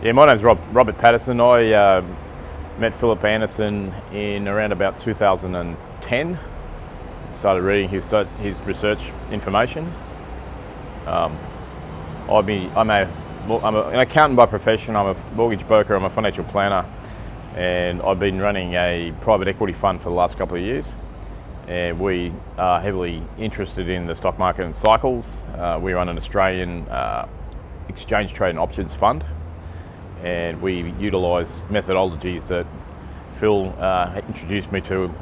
Yeah, my name's Robert Patterson. I met Philip Anderson in around about 2010. Started reading his research information. I'm an accountant by profession. I'm a mortgage broker. I'm a financial planner, and I've been running a private equity fund for the last couple of years. And we are heavily interested in the stock market and cycles. We run an Australian exchange trade and options fund, and we utilise methodologies that Phil introduced me to,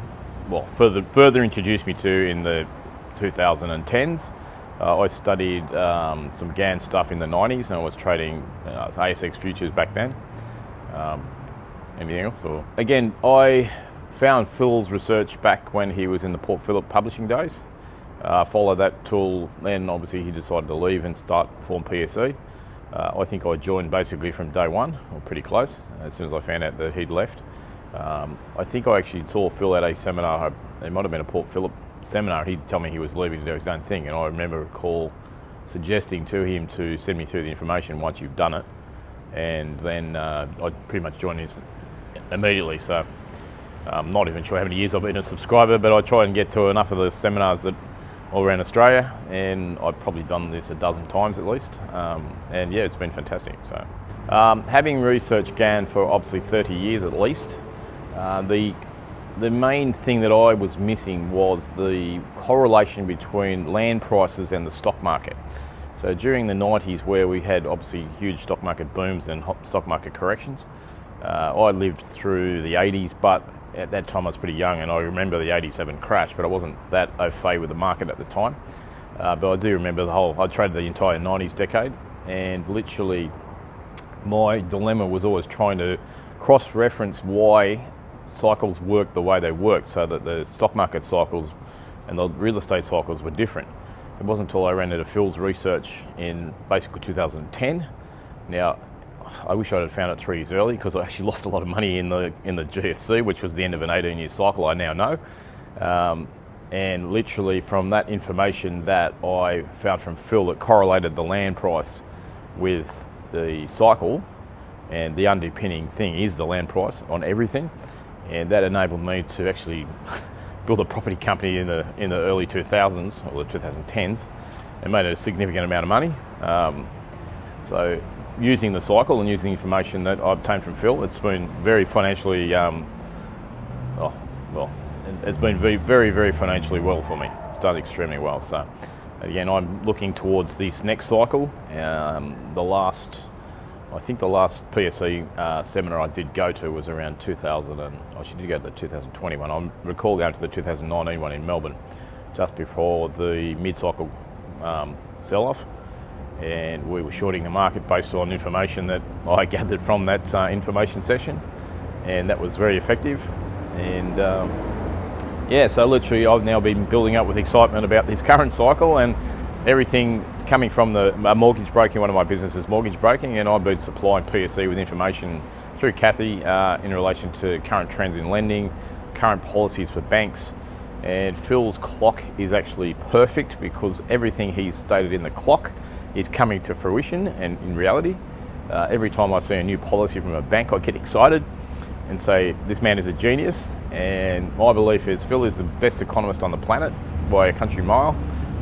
further introduced me to in the 2010s. I studied some GAN stuff in the 90s, and I was trading ASX futures back then. Anything else? Again, I found Phil's research back when he was in the Port Phillip publishing days. Followed that till then. Obviously, he decided to leave and form PSE. I think I joined basically from day one, or pretty close, as soon as I found out that he'd left. I think I actually saw Phil at a seminar. It might have been a Port Phillip seminar. He'd tell me he was leaving to do his own thing, and I remember a call suggesting to him to send me through the information once you've done it, and then I pretty much joined his immediately. So I'm not even sure how many years I've been a subscriber, but I try and get to enough of the seminars that all around Australia, and I've probably done this a dozen times at least, and yeah, it's been fantastic. So having researched GAN for obviously 30 years at least, the main thing that I was missing was the correlation between land prices and the stock market. So during the 90s, where we had obviously huge stock market booms and stock market corrections, I lived through the 80s, but at that time I was pretty young, and I remember the 87 crash, but I wasn't that au fait with the market at the time. But I do remember I traded the entire 90s decade, and literally my dilemma was always trying to cross-reference why cycles worked the way they worked, so that the stock market cycles and the real estate cycles were different. It wasn't until I ran into Phil's research in basically 2010. Now, I wish I had found it 3 years early, because I actually lost a lot of money in the GFC, which was the end of an 18-year cycle, I now know. And literally from that information that I found from Phil that correlated the land price with the cycle, and the underpinning thing is the land price on everything, and that enabled me to actually build a property company in the early 2000s, or the 2010s, and made a significant amount of money. So using the cycle and using the information that I obtained from Phil, it's been very financially, it's been very, very financially well for me. It's done extremely well. So again, I'm looking towards this next cycle. I think the last PSE seminar I did go to was around 2000, and I actually did go to the 2021. I recall going to the 2019 one in Melbourne, just before the mid-cycle sell-off. And we were shorting the market based on information that I gathered from that information session, and that was very effective. And yeah, so literally I've now been building up with excitement about this current cycle, and everything coming from mortgage broking. One of my businesses, mortgage broking, and I've been supplying PSE with information through Kathy in relation to current trends in lending, current policies for banks. And Phil's clock is actually perfect, because everything he's stated in the clock is coming to fruition, and in reality, every time I see a new policy from a bank, I get excited and say, this man is a genius. And my belief is Phil is the best economist on the planet by a country mile.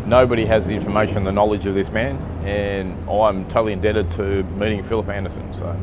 Nobody has the information, the knowledge of this man, and I'm totally indebted to meeting Philip Anderson. So.